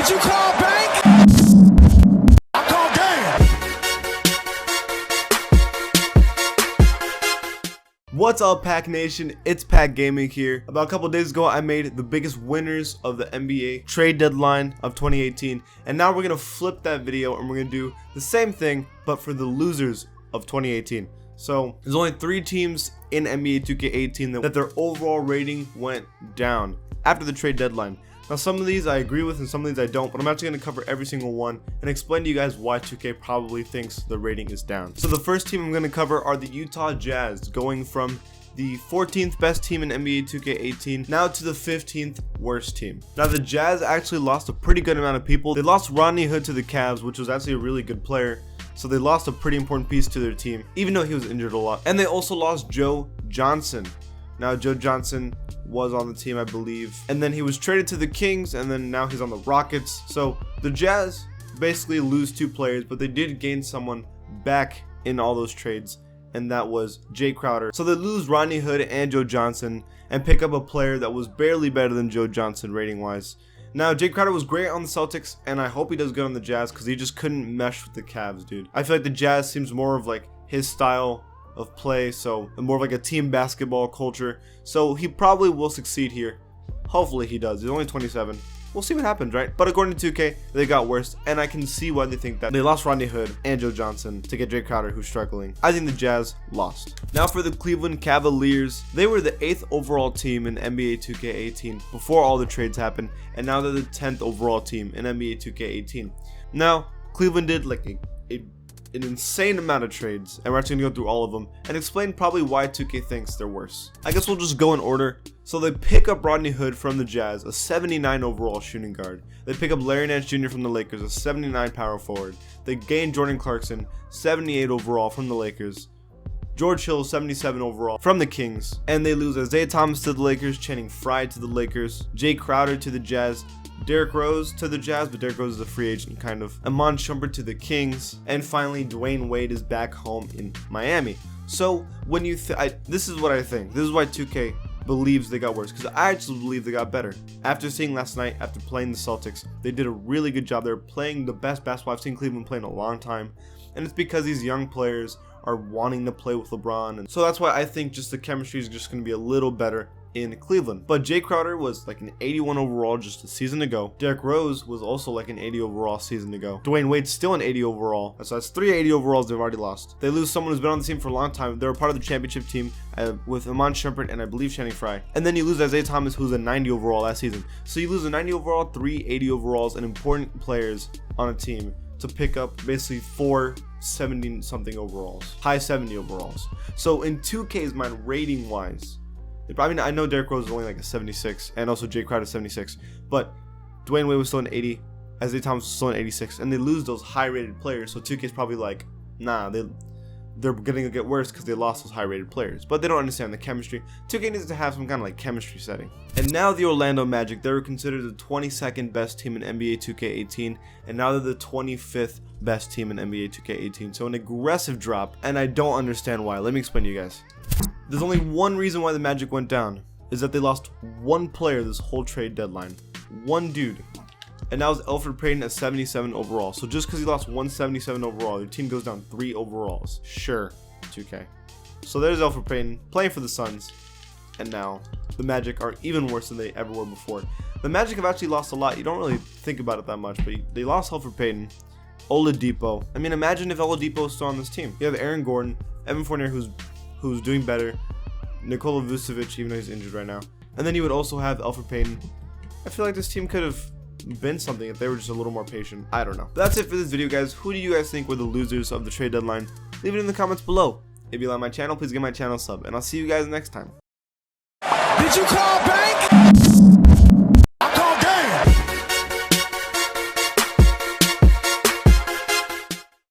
Did you call bank? I called game. What's up, Pack Nation? It's Pack Gaming here. About a couple days ago, I made the biggest winners of the NBA trade deadline of 2018, and now we're gonna flip that video and we're gonna do the same thing, but for the losers of 2018. So there's only 3 teams in NBA 2K18 that their overall rating went down after the trade deadline. Now, some of these I agree with and some of these I don't, but I'm actually going to cover every single one and explain to you guys why 2K probably thinks the rating is down. So the first team I'm going to cover are the Utah Jazz, going from the 14th best team in NBA 2K18 now to the 15th worst team. Now, the Jazz actually lost a pretty good amount of people. They lost Rodney Hood to the Cavs, which was actually a really good player. So they lost a pretty important piece to their team, even though he was injured a lot. And they also lost Joe Johnson. Now, Joe Johnson was on the team, I believe, and then he was traded to the Kings, and then now he's on the Rockets. So the Jazz basically lose 2 players, but they did gain someone back in all those trades, and that was Jay Crowder. So they lose Rodney Hood and Joe Johnson and pick up a player that was barely better than Joe Johnson rating wise. Now, Jay Crowder was great on the Celtics, and I hope he does good on the Jazz because he just couldn't mesh with the Cavs, dude. I feel like the Jazz seems more of like his style of play, so more of like a team basketball culture. So he probably will succeed here. Hopefully he does. He's only 27. We'll see what happens, right? But according to 2K, they got worse, and I can see why they think that. They lost Rodney Hood and Joe Johnson to get Jay Crowder, who's struggling. I think the Jazz lost. Now for the Cleveland Cavaliers, they were the 8th overall team in NBA 2K18 before all the trades happened, and now they're the 10th overall team in NBA 2K18. Now, Cleveland did like an insane amount of trades, and we're actually gonna go through all of them and explain probably why 2K thinks they're worse. I guess we'll just go in order. So they pick up Rodney Hood from the Jazz, a 79 overall shooting guard. They pick up Larry Nance Jr. from the Lakers, a 79 power forward. They gain Jordan Clarkson, 78 overall from the Lakers. George Hill, 77 overall from the Kings. And they lose Isaiah Thomas to the Lakers, Channing Frye to the Lakers, Jay Crowder to the Jazz, Derrick Rose to the Jazz, but Derrick Rose is a free agent, kind of. Iman Shumpert to the Kings. And finally, Dwayne Wade is back home in Miami. So, when you this is what I think. This is why 2K believes they got worse, because I actually believe they got better. After seeing last night, after playing the Celtics, they did a really good job. They're playing the best basketball I've seen Cleveland play in a long time. And it's because these young players are wanting to play with LeBron. And so that's why I think just the chemistry is just going to be a little better in Cleveland. But Jay Crowder was like an 81 overall just a season ago. Derrick Rose was also like an 80 overall season ago. Dwayne Wade's still an 80 overall. So that's 3 80 overalls they've already lost. They lose someone who's been on the team for a long time. They're a part of the championship team with Iman Shumpert and I believe Channing Frye. And then you lose Isaiah Thomas, who's a 90 overall last season. So you lose a 90 overall, 3 80 overalls, and important players on a team to pick up basically 4 70 something overalls, high 70 overalls. So in 2K's mind, rating wise, I mean, I know Derrick Rose was only like a 76, and also Jay Crowder 76, but Dwayne Wade was still an 80, Isaiah Thomas was still an 86, and they lose those high-rated players. So 2K's probably like, nah, they're gonna get worse because they lost those high-rated players, but they don't understand the chemistry. 2K needs to have some kind of like chemistry setting. And now the Orlando Magic, they were considered the 22nd best team in NBA 2K18, and now they're the 25th best team in NBA 2K18. So an aggressive drop, and I don't understand why. Let me explain to you guys. There's only one reason why the Magic went down, is that they lost one player this whole trade deadline. One dude. And that was Elfrid Payton at 77 overall. So just because he lost 177 overall, your team goes down 3 overalls. Sure, 2K. So there's Elfrid Payton playing for the Suns. And now the Magic are even worse than they ever were before. The Magic have actually lost a lot. You don't really think about it that much, but they lost Elfrid Payton, Oladipo. I mean, imagine if Oladipo was still on this team. You have Aaron Gordon, Evan Fournier, who's doing better, Nikola Vucevic, even though he's injured right now. And then you would also have Elfrid Payton. I feel like this team could have been something if they were just a little more patient. I don't know. But that's it for this video, guys. Who do you guys think were the losers of the trade deadline? Leave it in the comments below. If you like my channel, please give my channel a sub, and I'll see you guys next time. Did you call bank?